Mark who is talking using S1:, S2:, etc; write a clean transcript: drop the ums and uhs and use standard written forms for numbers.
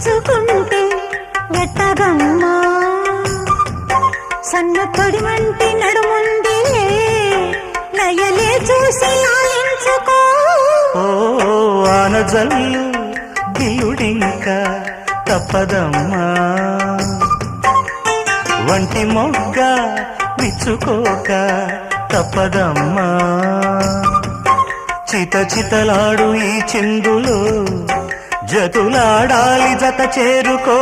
S1: దోచుకుంటే ఎట్టగమ్మా సన్న తొడి వంటి నడుముంది నయలే చూసి ఆలించుకో
S2: ఓ ఆనజల్లు గిల్లుడింకా తప్పదమ్మా వంటి మొగ్గ విచ్చుకోక తప్పదమ్మా చిత చితలాడు ఈ చిందులో జతులాడాలి జత చేరుకో